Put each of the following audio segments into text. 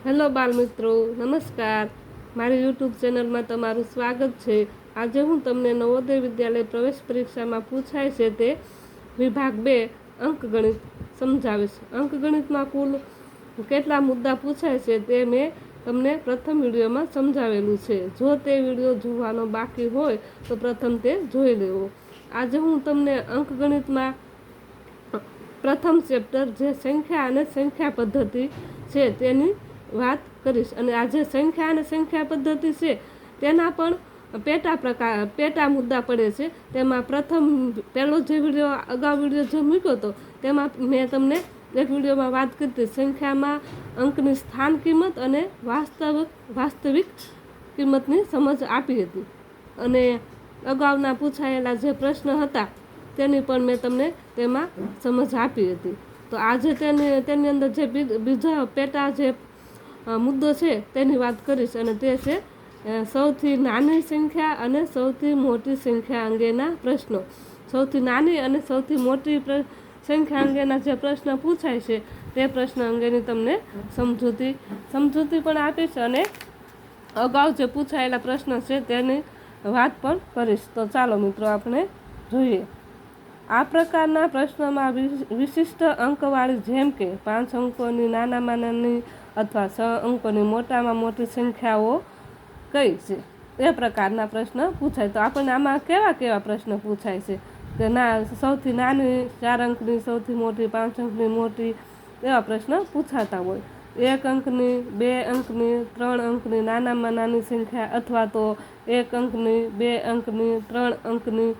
Hello બાળમિત્રો, નમસ્કાર. મારી યુટ્યુબ ચેનલમાં તમારું સ્વાગત છે. આજે હું તમને નવોદય વિદ્યાલય પ્રવેશ પરીક્ષામાં પૂછાય છે તે વિભાગ 2 અંકગણિત સમજાવીશ. અંકગણિતમાં કુલ કેટલા મુદ્દા પૂછાય છે તે મેં તમને પ્રથમ વિડીયોમાં સમજાવેલું છે. જો તે વિડીયો જોવાનો બાકી હોય તો પ્રથમ તે જોઈ લેવો. આજે હું તમને અંકગણિતમાં પ્રથમ ચેપ્ટર જે સંખ્યા અને સંખ્યા પદ્ધતિ છે તેની વાત કરીશ. અને આ જે સંખ્યા અને સંખ્યા પદ્ધતિ છે તેના પણ પેટા મુદ્દા પડે છે. તેમાં પહેલો જે વિડીયો અગાઉ વિડીયો જે મૂક્યો હતો તેમાં મેં તમને એક વિડીયોમાં વાત કરી હતી સંખ્યામાં અંકની સ્થાન કિંમત અને વાસ્તવિક કિંમતની સમજ આપી હતી. અને અગાઉના પૂછાયેલા જે પ્રશ્ન હતા તેની પણ મેં તમને તેમાં સમજ આપી હતી. તો આજે તેની અંદર જે બીજા પેટા જે મુદ્દો છે તેની વાત કરીશ. અને તે છે સૌથી નાની સંખ્યા અને સૌથી મોટી સંખ્યા અંગેના પ્રશ્નો. સૌથી નાની અને સૌથી મોટી સંખ્યા અંગેના જે પ્રશ્ન પૂછાય છે તે પ્રશ્ન અંગેની તમને સમજૂતી પણ આપીશ અને અગાઉ જે પૂછાયેલા પ્રશ્ન છે તેની વાત પણ કરીશ. તો ચાલો મિત્રો આપણે જોઈએ. આ પ્રકારના પ્રશ્નોમાં વિશિષ્ટ અંકવાળી જેમ કે 5 અંકોની નાનામાં નાની અથવા 6 અંકોની મોટામાં મોટી સંખ્યાઓ કઈ છે એ પ્રકારના પ્રશ્ન પૂછાય. તો આપણને આમાં કેવા પ્રશ્ન પૂછાય છે કે સૌથી નાની 4 અંકની, સૌથી મોટી 5 અંકની મોટી, એવા પ્રશ્ન પૂછાતા હોય. 1 અંકની, 2 અંકની, 3 અંકની નાનામાં નાની સંખ્યા અથવા તો 1 અંકની, 2 અંકની, 3 અંકની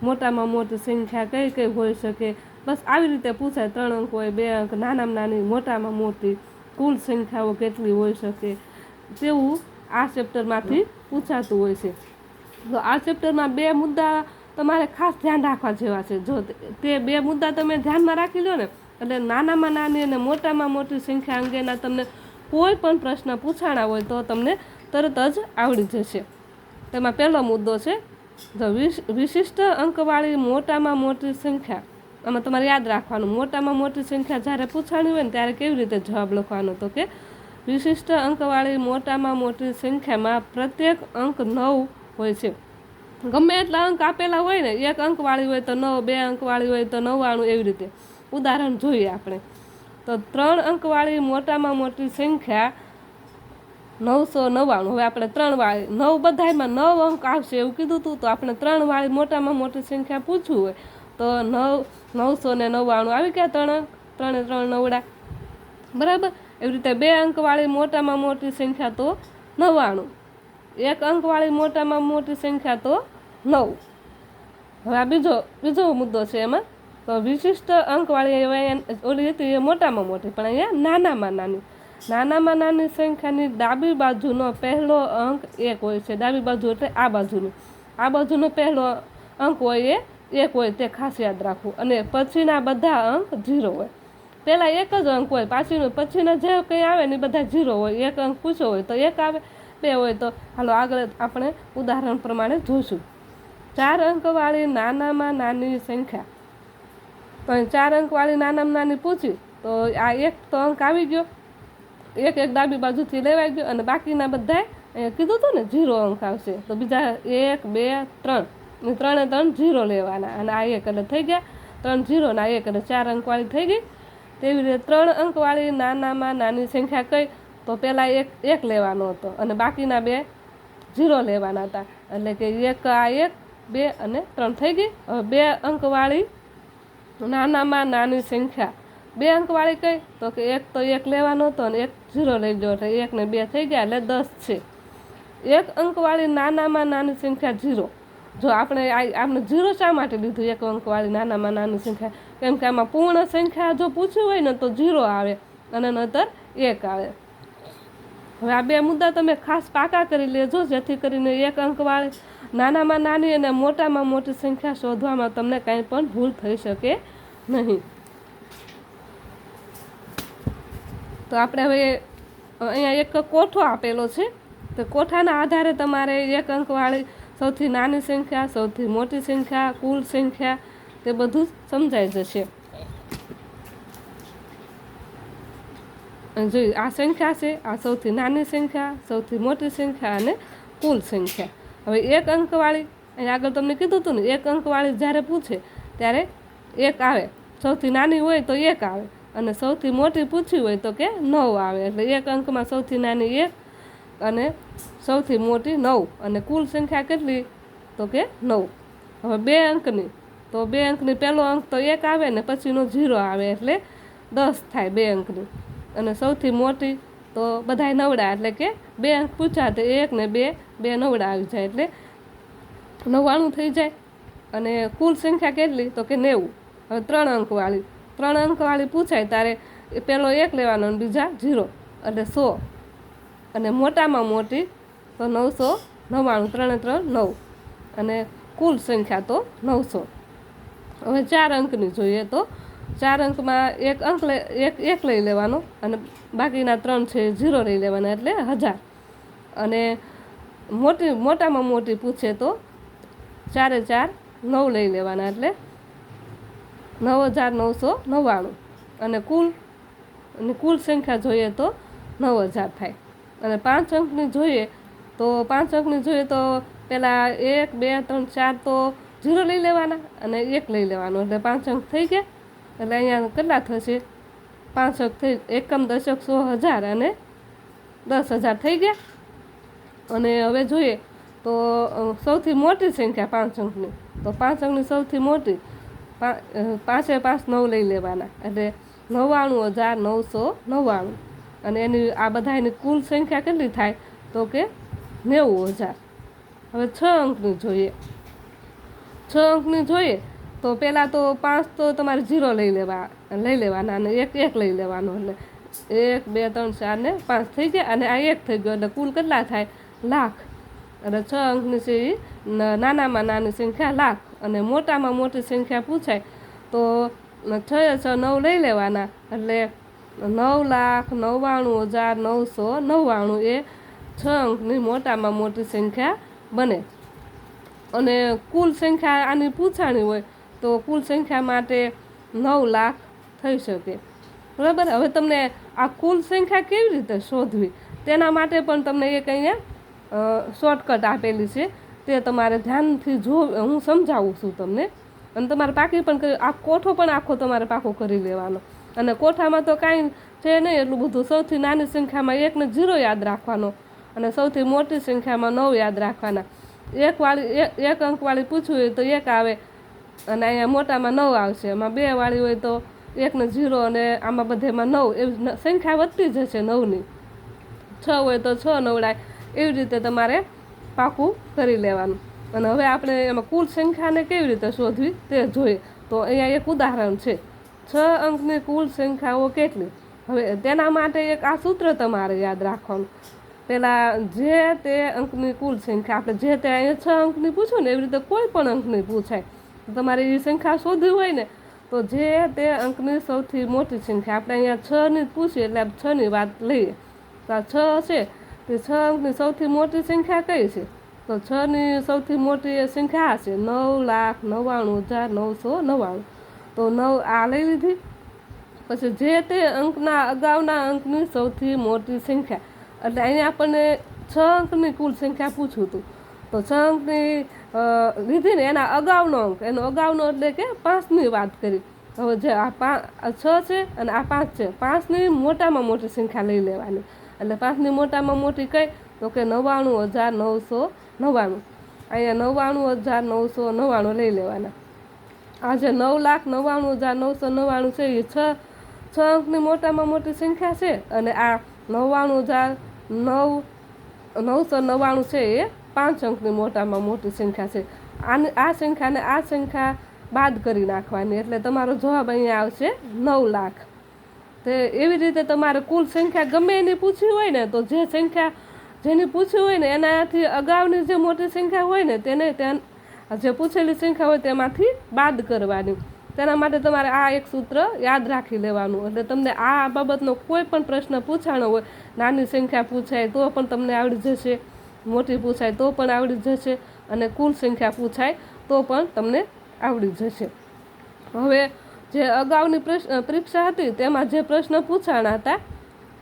મોટામાં મોટી સંખ્યા કઈ હોઈ શકે. બસ આવી રીતે પૂછાય. 3 અંક હોય, 2 અંક, નાનામાં નાની, મોટામાં મોટી, કુલ સંખ્યાઓ કેટલી હોઈ શકે તેવું આ ચેપ્ટરમાંથી પૂછાતું હોય છે. તો આ ચેપ્ટરમાં 2 મુદ્દા તમારે ખાસ ધ્યાન રાખવા જેવા છે. જો તે 2 મુદ્દા તમે ધ્યાનમાં રાખી લો ને એટલે નાનામાં નાની અને મોટામાં મોટી સંખ્યા અંગેના તમને કોઈ પણ પ્રશ્ન પૂછાણા હોય તો તમને તરત જ આવડી જશે. તેમાં પહેલો મુદ્દો છે વિશિષ્ટ અંકવાળી મોટામાં મોટી સંખ્યા. આમાં તમારે યાદ રાખવાનું, મોટામાં મોટી સંખ્યા જ્યારે પૂછાણી હોય ને ત્યારે કેવી રીતે જવાબ લખવાનો. તો કે વિશિષ્ટ અંકવાળી મોટામાં મોટી સંખ્યામાં પ્રત્યેક અંક 9 હોય છે. ગમે એટલા અંક આપેલા હોય ને, 1 અંકવાળી હોય તો 9, 2 અંકવાળી હોય તો 99, એવી રીતે. ઉદાહરણ જોઈએ આપણે તો 3 અંકવાળી મોટામાં મોટી સંખ્યા 999. હવે આપણે 3 વાળી 9 બધામાં 9 અંક આવશે એવું કીધું હતું. તો આપણે 3 વાળી મોટામાં મોટી સંખ્યા પૂછવું હોય તો 999 આવી ગયા. 3 અંક, 3 3 9, બરાબર. એવી રીતે 2 અંકવાળી મોટામાં મોટી સંખ્યા તો 99, 1 અંકવાળી મોટામાં મોટી સંખ્યા તો 9. હવે આ બીજો મુદ્દો છે. એમાં તો વિશિષ્ટ અંકવાળી ઓલી હતી એ મોટામાં મોટી, પણ અહીંયા નાનામાં નાની સંખ્યાની ડાબી બાજુનો પહેલો અંક 1 હોય છે. ડાબી બાજુ એટલે આ બાજુનો પહેલો અંક હોય એ 1 હોય, તે ખાસ યાદ રાખવું. અને પછીના બધા અંક 0 હોય. પહેલાં 1 જ અંક હોય, પછીના જે કંઈ આવે ને એ બધા 0 હોય. 1 અંક પૂછ્યો હોય તો 1 આવે, 2 હોય તો હાલો આગળ આપણે ઉદાહરણ પ્રમાણે જોઈશું. 4 અંકવાળી નાનામાં નાની સંખ્યા. તો 4 અંકવાળી નાનામાં નાની પૂછી તો આ 1 તો અંક આવી ગયો, 1 ડાબી બાજુથી લેવાઈ ગયો અને બાકીના બધા કીધું હતું ને 0 અંક આવશે. તો બીજા 1 2 3 3 0 લેવાના અને આ 1 એટલે થઈ ગયા 3 0 ને આ 1 એટલે 4 અંકવાળી થઈ ગઈ. તેવી રીતે 3 અંકવાળી નાનામાં નાની સંખ્યા કઈ તો પહેલાં 1 લેવાનો હતો અને બાકીના 2 0 લેવાના હતા. એટલે કે 1 આ 1 2 અને 3 થઈ ગઈ. હવે 2 અંકવાળી નાનામાં નાની સંખ્યા 2 અંકવાળી કઈ તો કે 1 તો 1 લેવાનો હતો અને 1 0 લઈ ગયો એટલે 1 ને 2 થઈ ગયા એટલે 10 છે. 1 અંકવાળી નાનામાં નાની સંખ્યા 0. જો આપણે 0 શા માટે લીધું 1 અંકવાળી નાનામાં નાની સંખ્યા? કેમ કે આમાં પૂર્ણ સંખ્યા જો પૂછ્યું હોય ને તો 0 આવે અને નહીતર 1 આવે. હવે આ 2 મુદ્દા તમે ખાસ પાકા કરી લેજો જેથી કરીને 1 અંકવાળી નાનામાં નાની અને મોટામાં મોટી સંખ્યા શોધવામાં તમને કંઈ પણ ભૂલ થઈ શકે નહીં. તો આપણે હવે અહીંયા એક કોઠો આપેલો છે. તો કોઠાના આધારે તમારે 1 અંકવાળી સૌથી નાની સંખ્યા, સૌથી મોટી સંખ્યા, કુલ સંખ્યા તે બધું સમજાઈ જશે. જોઈએ આ સંખ્યા છે, આ સૌથી નાની સંખ્યા, સૌથી મોટી સંખ્યા અને કુલ સંખ્યા. હવે એક અંકવાળી, અહીં આગળ તમને કીધું હતું ને, એક અંકવાળી જ્યારે પૂછે ત્યારે એક આવે, સૌથી નાની હોય તો એક આવે, અને સૌથી મોટી પૂછી હોય તો કે 9 આવે. એટલે એક અંકમાં સૌથી નાની 1 અને સૌથી મોટી 9, અને કુલ સંખ્યા કેટલી તો કે 9. હવે 2 અંકની, તો 2 અંકની પહેલો અંક તો 1 આવે ને પછીનો 0 આવે, એટલે 10 થાય 2 અંકની. અને સૌથી મોટી તો બધાય નવડા, એટલે કે 2 અંક પૂછ્યા તો 1 ને 2, 2 નવડા આવી જાય, એટલે 99 થઈ જાય. અને કુલ સંખ્યા કેટલી તો કે 90. હવે 3 અંકવાળી, 3 અંકવાળી પૂછાય ત્યારે પહેલો 1 લેવાનો અને બીજા 0, એટલે 100. અને મોટામાં મોટી તો 999, 3 3 9, અને કુલ સંખ્યા તો 900. હવે 4 અંકની જોઈએ તો 4 અંકમાં એક લઈ લેવાનો અને બાકીના 3 છે 0 લઈ લેવાના, એટલે 1000. અને મોટામાં મોટી પૂછે તો 4 4 9 લઈ લેવાના, એટલે 9999. અને કુલ સંખ્યા જોઈએ તો 9000 થાય. અને 5 અંકની જોઈએ તો 5 અંકની જોઈએ તો પહેલાં 1 2 3 4 તો 0 લઈ લેવાના અને 1 લઈ લેવાનું, એટલે 5 અંક થઈ ગયા. એટલે અહીંયા કેટલા થશે, 5 અંક થઈ, એકમ દશક 100 1000 અને 10,000 થઈ ગયા. અને હવે જોઈએ તો સૌથી મોટી સંખ્યા 5 અંકની, તો 5 અંકની સૌથી મોટી 5 5 9 લઈ લેવાના, એટલે 99,999. અને એની આ બધાની કુલ સંખ્યા કેટલી થાય તો કે 90,000. હવે 6 અંકની જોઈએ, 6 અંકની જોઈએ તો પહેલાં તો 5 તો તમારે 0 લઈ લેવાના અને 1 લઈ લેવાનું, એટલે 1 2 3 4 ને 5 થઈ ગયા. અને આ 1 થઈ ગયો, એટલે કુલ કેટલા થાય લાખ. એટલે 6 અંકની છે એ નાનામાં નાની સંખ્યા લાખ. અને મોટામાં મોટી સંખ્યા પૂછાય તો 6 6 9 લઈ લેવાના, એટલે 9,99,999 એ 6 અંકની મોટામાં મોટી સંખ્યા બને. અને કુલ સંખ્યા આની પૂછાણી હોય તો કુલ સંખ્યા માટે 9 લાખ થઈ શકે. બરાબર. હવે તમને આ કુલ સંખ્યા કેવી રીતે શોધવી તેના માટે પણ તમને એક અહીંયા શોર્ટકટ આપેલી છે, તે તમારે ધ્યાનથી હું સમજાવું છું તમને. અને તમારે પાકી પણ આ કોઠો પણ આખો તમારે પાકો કરી લેવાનો. અને કોઠામાં તો કાંઈ છે નહીં એટલું બધું. સૌથી નાની સંખ્યામાં 1 ને 0 યાદ રાખવાનો, અને સૌથી મોટી સંખ્યામાં 9 યાદ રાખવાના. એક અંકવાળી પૂછવું હોય તો 1 આવે, અને અહીંયા મોટામાં 9 આવશે. એમાં 2 વાળી હોય તો 1 ને 0, અને આમાં બધેમાં 9, એવી સંખ્યા વધતી જશે 9ની. 6 હોય તો 6 નવડાય, એવી રીતે તમારે પાકું કરી લેવાનું. અને હવે આપણે એમાં કુલ સંખ્યાને કેવી રીતે શોધવી તે જોઈએ. તો અહીંયા એક ઉદાહરણ છે, 6 અંકની કુલ સંખ્યાઓ કેટલી. હવે તેના માટે એક આ સૂત્ર તમારે યાદ રાખવાનું. પહેલાં જે તે અંકની કુલ સંખ્યા, આપણે જે તે અહીંયા 6 અંકની પૂછું ને એવી રીતે કોઈ પણ અંકની પૂછાય, તમારે એ સંખ્યા શોધવી હોય ને તો જે તે અંકની સૌથી મોટી સંખ્યા, આપણે અહીંયા 6ની પૂછીએ એટલે 6ની વાત લઈએ. તો આ 6 છે તે 6 અંકની સૌથી મોટી સંખ્યા કઈ છે, તો 6ની સૌથી મોટી સંખ્યા છે 9,99,999. તો 9 આ લઈ લીધી. પછી જે તે અંકના અગાઉના અંકની સૌથી મોટી સંખ્યા, એટલે અહીંયા આપણને 6 અંકની કુલ સંખ્યા પૂછવું હતું, તો 6 અંકની લીધી ને એના અગાઉનો અંક, એનો અગાઉનો એટલે કે 5ની વાત કરી. હવે જે આ 6 છે અને આ 5 છે, 5ની મોટામાં મોટી સંખ્યા લઈ લેવાની. એટલે 5ની મોટામાં મોટી કઈ તો કે 99,999. અહીંયા 99,999 લઈ લેવાના. આ જે 9,99,999 છે એ 6 અંકની મોટામાં મોટી સંખ્યા છે, અને આ 99,999 છે એ 5 અંકની મોટામાં મોટી સંખ્યા છે. આ સંખ્યાને આ સંખ્યા બાદ કરી નાખવાની, એટલે તમારો જવાબ અહીંયા આવશે 9 લાખ. તે એવી રીતે તમારે કુલ સંખ્યા ગમે એની પૂછી હોય ને તો જે સંખ્યા જેની પૂછી હોય ને એનાથી અગાઉની જે મોટી સંખ્યા હોય ને તેને જે પૂછેલી સંખ્યા હોય તેમાંથી બાદ કરવાની. તેના માટે તમારે આ એક સૂત્ર યાદ રાખી લેવાનું. એટલે તમને આ બાબતનો કોઈ પણ પ્રશ્ન પૂછાણો હોય, નાની સંખ્યા પૂછાય તો પણ તમને આવડી જશે, મોટી પૂછાય તો પણ આવડી જશે, અને કુલ સંખ્યા પૂછાય તો પણ તમને આવડી જશે. હવે જે અગાઉની પરીક્ષા હતી તેમાં જે પ્રશ્ન પૂછાણા હતા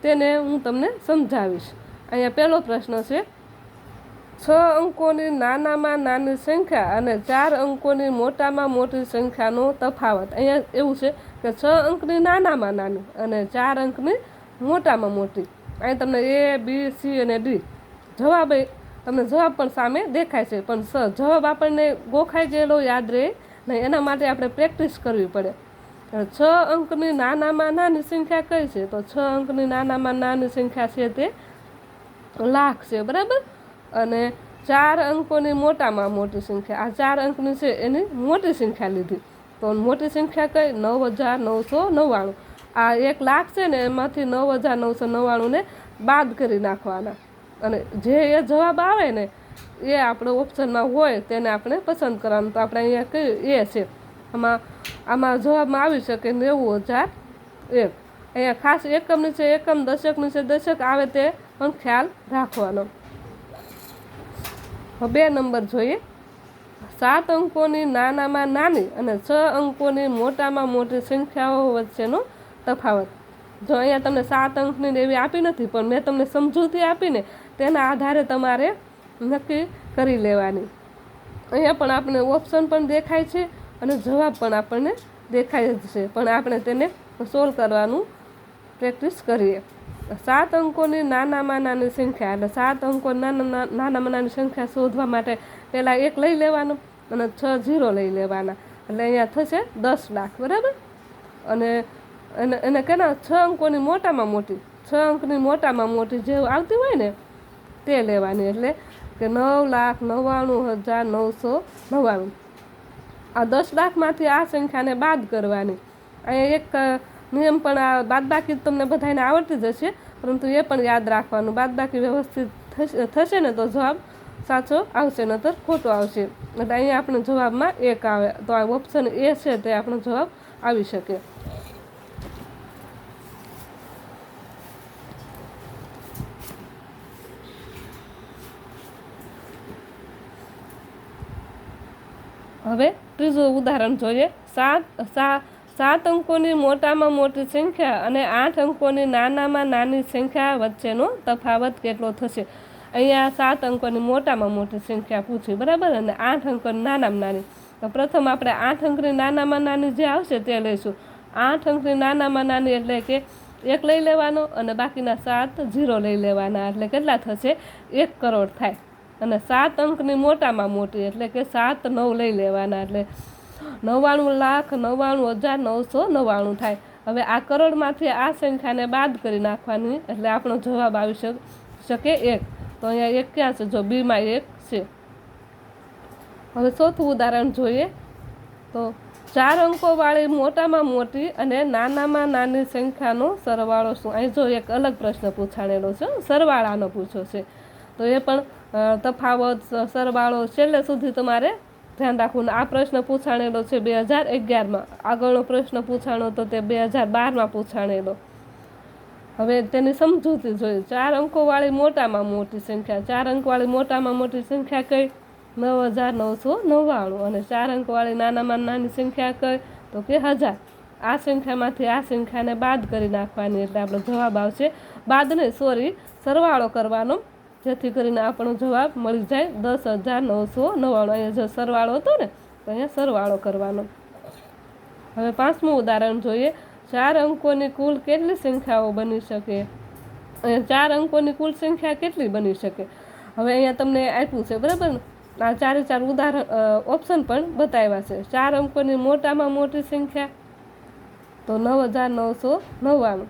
તેને હું તમને સમજાવીશ. અહીંયા પહેલો પ્રશ્ન છે, 6 અંકોની નાનામાં નાની સંખ્યા અને 4 અંકોની મોટામાં મોટી સંખ્યાનો તફાવત. અહીંયા એવું છે કે 6 અંકની નાનામાં નાની અને 4 અંકની મોટામાં મોટી. અહીં તમને A, B, C અને D જવાબ, તમને જવાબ પણ સામે દેખાય છે, પણ જવાબ આપણને ગોખાઈ ગયેલો યાદ રહે નહીં, એના માટે આપણે પ્રેક્ટિસ કરવી પડે. 6 અંકની નાનામાં નાની સંખ્યા કઈ છે? તો 6 અંકની નાનામાં નાની સંખ્યા છે તે લાખ છે, બરાબર. અને 4 અંકોની મોટામાં મોટી સંખ્યા, આ 4 અંકની છે એની મોટી સંખ્યા લીધી. તો મોટી સંખ્યા કઈ? 9,999. આ 1 લાખ છે ને, એમાંથી 9,999 ને બાદ કરી નાખવાના, અને જે એ જવાબ આવે ને એ આપણે ઓપ્શનમાં હોય તેને આપણે પસંદ કરવાનું. તો આપણે અહીંયા કયું એ છે, આમાં જવાબમાં આવી શકે 90,001. અહીંયા ખાસ એકમની છે એકમ, દશકની છે દશક, આવે તે પણ ખ્યાલ રાખવાનો. 2 નંબર જોઈએ, 7 અંકોની નાનામાં નાની અને 6 અંકોની મોટામાં મોટી સંખ્યાઓ વચ્ચેનો તફાવત. જો અહીંયા તમને 7 અંકની એવી આપી નથી, પણ મેં તમને સમજૂતી આપીને તેના આધારે તમારે નક્કી કરી લેવાની. અહીંયા પણ આપણે ઓપ્શન પણ દેખાય છે અને જવાબ પણ આપણને દેખાય જ છે, પણ આપણે તેને સોલ્વ કરવાનું પ્રેક્ટિસ કરીએ. 7 અંકોની નાનામાં નાની સંખ્યા, એટલે 7 અંકો નાનામાં નાની સંખ્યા શોધવા માટે પહેલાં 1 લઈ લેવાનો અને 6 0 લઈ લેવાના, એટલે અહીંયા થશે 10 લાખ, બરાબર. અને એને કેના 6 અંકોની મોટામાં મોટી, 6 અંકની મોટામાં મોટી જે આવતી હોય ને તે લેવાની, એટલે કે 9,99,999. આ 10 લાખમાંથી આ સંખ્યાને બાદ કરવાની. અહીંયા એક નિયમ પણ, આ બાદબાકી તમને બધાને આવડતી જ હશે, પરંતુ એ પણ યાદ રાખવાનું. બાદબાકી વ્યવસ્થિત થશે ને તો જવાબ સાચો આવશે, નતર ખોટો આવશે. એટલે અહીંયા આપણે જવાબમાં 1 આવે, તો આ ઓપ્શન એ છે તે આપણો જવાબ આવી શકે. હવે ત્રીજું ઉદાહરણ જોઈએ. 7 અંકોની મોટામાં મોટી સંખ્યા અને 8 અંકોની નાનામાં નાની સંખ્યા વચ્ચેનો તફાવત કેટલો થશે? અહીંયા 7 અંકોની મોટામાં મોટી સંખ્યા પૂછી, બરાબર, અને 8 અંકોની નાનામાં નાની. તો પ્રથમ આપણે 8 અંકની નાનામાં નાની જે આવશે તે લઈશું. 8 અંકની નાનામાં નાની એટલે કે 1 લઈ લેવાનો અને બાકીના 7 0 લઈ લેવાના, એટલે કેટલા થશે? 1 કરોડ થાય. અને 7 અંકની મોટામાં મોટી એટલે કે 7 9 લઈ લેવાના, એટલે 99,99,999 થાય. હવે આ કરોડમાંથી આ સંખ્યાને બાદ કરી નાખવાની, એટલે આપણો જવાબ આવી શકે 1. તો અહીંયા 1 ક્યાં છે? જો બીમાં 1 છે. હવે ચોથું ઉદાહરણ જોઈએ. તો 4 અંકોવાળી મોટામાં મોટી અને નાનામાં નાની સંખ્યાનો સરવાળો શું? અહીં જો એક અલગ પ્રશ્ન પૂછાણેલો છે, સરવાળાનો પૂછ્યો છે. તો એ પણ તફાવત, સરવાળો છેલ્લે સુધી તમારે ધ્યાન રાખવું. આ પ્રશ્ન પૂછાણેલો છે 2011માં, આગળનો પ્રશ્ન પૂછાણો તો તે 2012માં પૂછાણેલો. હવે તેની સમજૂતી જોઈએ. 4 અંકોવાળી મોટામાં મોટી સંખ્યા, 4 અંકવાળી મોટામાં મોટી સંખ્યા કઈ? 9,999. અને 4 અંકવાળી નાનામાં નાની સંખ્યા કઈ? તો કે 1000. આ સંખ્યામાંથી આ સંખ્યાને બાદ કરી નાખવાની, એટલે આપણો જવાબ આવશે, બાદ નહીં સોરી, સરવાળો કરવાનો, જેથી કરીને આપણો જવાબ મળી જાય 10,999. અહીંયા જો સરવાળો હતો ને તો અહીંયા સરવાળો કરવાનો. હવે 5મું ઉદાહરણ જોઈએ. 4 અંકોની કુલ કેટલી સંખ્યાઓ બની શકે? અહીંયા 4 અંકોની કુલ સંખ્યા કેટલી બની શકે? હવે અહીંયા તમને આપ્યું છે, બરાબર. આ 4 ઉદાહરણ ઓપ્શન પણ બતાવ્યા છે. 4 અંકોની મોટામાં મોટી સંખ્યા તો 9,999.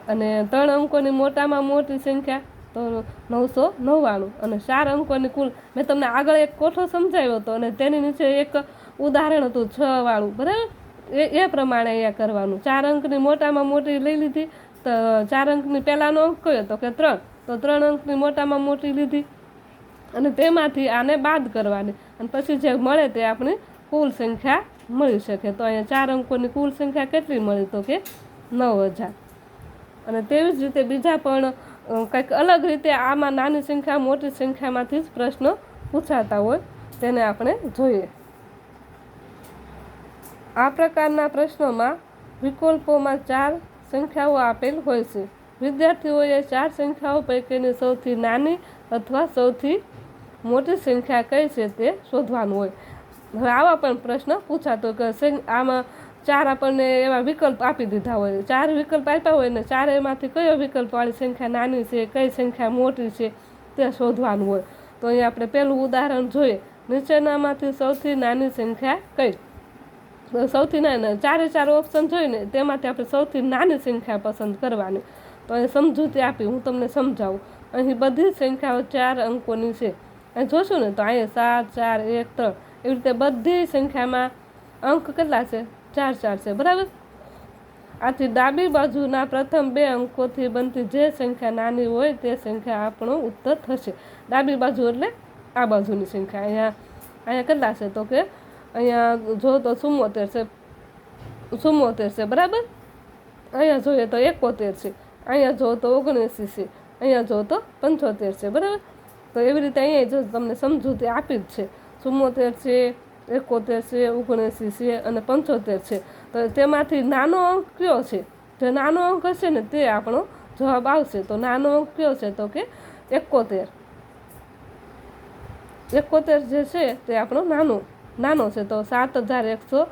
અને 3 અંકોની મોટામાં મોટી સંખ્યા તો 999. અને 4 અંકોની કુલ, મેં તમને આગળ એક કોઠો સમજાવ્યો હતો અને તેની નીચે એક ઉદાહરણ હતું 6 વાળું, બરાબર. એ પ્રમાણે અહીંયા કરવાનું. 4 અંકની મોટામાં મોટી લઈ લીધી, તો 4 અંકની પહેલાંનો અંક કયો? તો કે 3. તો 3 અંકની મોટામાં મોટી લીધી અને તેમાંથી આને બાદ કરવાની, અને પછી જે મળે તે આપણી કુલ સંખ્યા મળી શકે. તો અહીંયા 4 અંકોની કુલ સંખ્યા કેટલી મળી? તો કે 9,000. અને તેવી જ રીતે બીજા પણ કંઈક અલગ રીતે આમાં નાની સંખ્યા મોટી સંખ્યામાંથી જ પ્રશ્નો પૂછાતા હોય, તેને આપણે જોઈએ. આ પ્રકારના પ્રશ્નોમાં વિકલ્પોમાં 4 સંખ્યાઓ આપેલ હોય છે. વિદ્યાર્થીઓએ 4 સંખ્યાઓ પૈકીની સૌથી નાની અથવા સૌથી મોટી સંખ્યા કઈ છે તે શોધવાનું હોય. હવે આવા પણ પ્રશ્ન પૂછાતો કે આમાં 4 આપણને એવા વિકલ્પ આપી દીધા હોય, 4 વિકલ્પ આપ્યા હોય ને 4 એમાંથી કયો વિકલ્પવાળી સંખ્યા નાની છે, કઈ સંખ્યા મોટી છે તે શોધવાનું હોય. તો અહીંયા આપણે પહેલું ઉદાહરણ જોઈએ. નીચેનામાંથી સૌથી નાની સંખ્યા કઈ? તો સૌથી નાની 4 ઓપ્શન જોઈને તેમાંથી આપણે સૌથી નાની સંખ્યા પસંદ કરવાની. તો અહીં સમજૂતી આપી હું તમને સમજાવું. અહીં બધી સંખ્યાઓ 4 અંકોની છે. અહીં જોશું ને તો અહીંયા 7, 4, 1, 3 એવી રીતે બધી સંખ્યામાં અંક કેટલા છે? 4 છે, બરાબર. આથી ડાબી બાજુના પ્રથમ 2 અંકોથી બનતી જે સંખ્યા નાની હોય તે સંખ્યા આપણો ઉત્તર થશે. ડાબી બાજુ એટલે આ બાજુની સંખ્યા. અહીંયા કેટલા છે? તો કે અહીંયા જો તો 74 છે, બરાબર. અહીંયા જોઈએ તો 71 છે, અહીંયા જો તો 79 છે, અહીંયા જો તો 75 છે, બરાબર. તો એવી રીતે અહીંયા જો તમને સમજૂતી આપી જ છે. 74 છે, 71 છે, 79 છે અને 75 છે. તો તેમાંથી નાનો અંક કયો છે? જે નાનો અંક હશે ને તે આપણો જવાબ આવશે. તો નાનો અંક કયો છે? તો કે 71 જે છે તે આપણો નાનો છે. તો 7130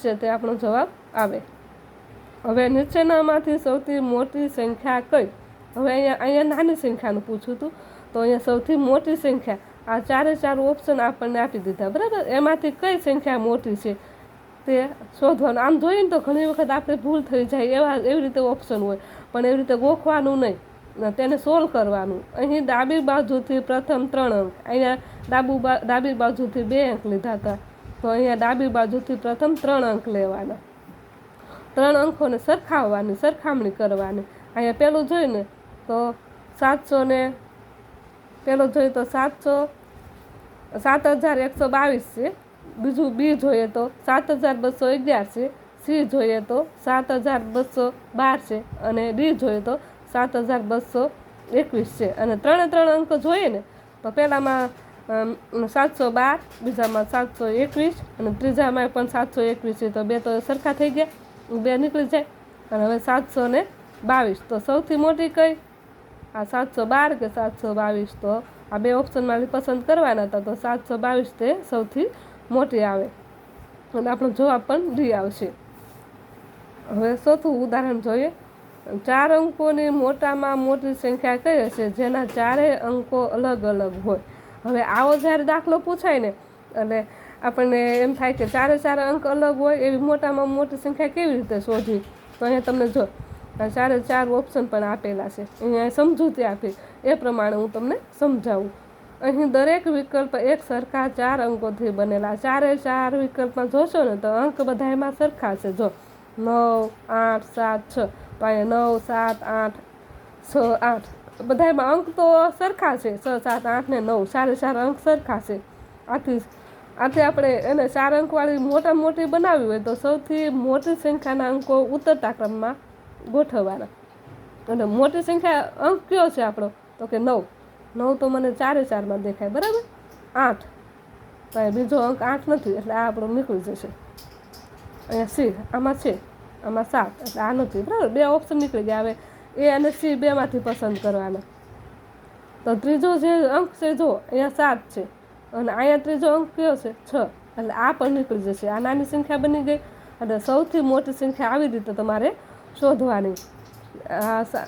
છે તે આપણો જવાબ આવે. હવે નીચેનામાંથી સૌથી મોટી સંખ્યા કઈ? હવે અહીંયા નાની સંખ્યાનું પૂછ્યું હતું. તો અહીંયા સૌથી મોટી સંખ્યા આ 4 ઓપ્શન આપણને આપી દીધા, બરાબર. એમાંથી કઈ સંખ્યા મોટી છે તે શોધવાનું. આમ જોઈએ ને તો ઘણી વખત આપણે ભૂલ થઈ જાય એવી રીતે ઓપ્શન હોય, પણ એવી રીતે ગોખવાનું નહીં, તેને સોલ્વ કરવાનું. અહીં ડાબી બાજુથી પ્રથમ 3 અંક, અહીંયા ડાબી બાજુથી 2 અંક લીધા હતા. તો અહીંયા ડાબી બાજુથી પ્રથમ 3 અંક લેવાના, 3 અંકોને સરખામણી કરવાની. અહીંયા પહેલું જોઈને તો 700 ને પહેલું જોઈએ તો 7122 છે. બીજું બી જોઈએ તો 7211 છે. સી જોઈએ તો 7212 છે અને ડી જોઈએ તો 7221 છે. અને 3 અંક જોઈએ ને તો પહેલામાં 712, બીજામાં 721 અને ત્રીજામાં પણ 721 છે. તો 2 તો સરખા થઈ ગયા, 2 નીકળી જાય. અને હવે 722. તો સૌથી મોટી કઈ? આ 712 કે 722? તો આ 2 ઓપ્શનમાંથી પસંદ કરવાના હતા. તો 722 તે સૌથી મોટી આવે અને આપણો જવાબ પણ ડી આવશે. હવે ચોથું ઉદાહરણ જોઈએ. 4 અંકોની મોટામાં મોટી સંખ્યા કઈ હશે જેના 4 અંકો અલગ હોય? હવે આવો જ્યારે દાખલો પૂછાય ને એટલે આપણને એમ થાય કે 4 અંક અલગ હોય એવી મોટામાં મોટી સંખ્યા કેવી રીતે શોધવી? તો અહીંયા તમને જો 4 ઓપ્શન પણ આપેલા છે. અહીંયા સમજૂતી આપી એ પ્રમાણે હું તમને સમજાવું. અહીં દરેક વિકલ્પ એક સરખા 4 અંકોથી બનેલા. 4 વિકલ્પમાં જોશો ને તો અંક બધા એમાં સરખા છે. જો 9, 8, 7, 6. તો અહીંયા 9, 7, 8, 6, 8 બધા એમાં અંક તો સરખા છે. 6, 7, 8 ને 9 4 અંક સરખા છે. આથી આપણે એને 4 અંકવાળી મોટી બનાવવી હોય તો સૌથી મોટી સંખ્યાના અંકો ઉતરતા ક્રમમાં ગોઠવવાના. અને મોટી સંખ્યા અંક કયો છે આપણો? તો કે 9 તો મને 4 દેખાય, બરાબર. 8 તો બીજો અંક 8 નથી એટલે આ આપણો નીકળી જશે. અહીંયા સી આમાં છે, આમાં 7 એટલે આ નથી, બરાબર. 2 ઓપ્શન નીકળી ગયા. હવે એ અને સી 2માંથી પસંદ કરવાના. તો ત્રીજો જે અંક છે જો અહીંયા 7 છે અને અહીંયા ત્રીજો અંક કયો છે? 6 એટલે આ પણ નીકળી જશે. આ નાની સંખ્યા બની ગઈ. અને સૌથી મોટી સંખ્યા આવી રીતે તમારે શોધવાની.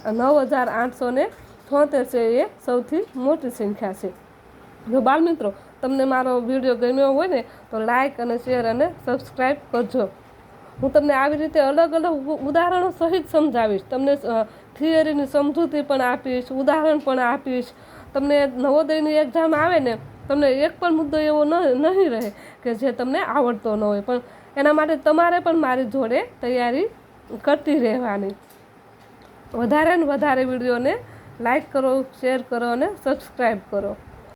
9876 છે એ સૌથી મોટી સંખ્યા છે. જો બાળ મિત્રો તમને મારો વિડીયો ગમ્યો હોય ને તો લાઈક અને શેર અને સબસ્ક્રાઈબ કરજો. હું તમને આવી રીતે અલગ ઉદાહરણો સહિત સમજાવીશ. તમને થિયરીની સમજૂતી પણ આપીશ, ઉદાહરણ પણ આપીશ. તમને નવોદયની એક્ઝામ આવે ને તમને એક પણ મુદ્દો એવો નહીં રહે કે જે તમને આવડતો ન હોય. પણ એના માટે તમારે પણ મારી જોડે તૈયારી કરતી રહેવાની. વધારે ને વધારે વિડીયોને લાઈક કરો, શેર કરો અને સબસ્ક્રાઈબ કરો.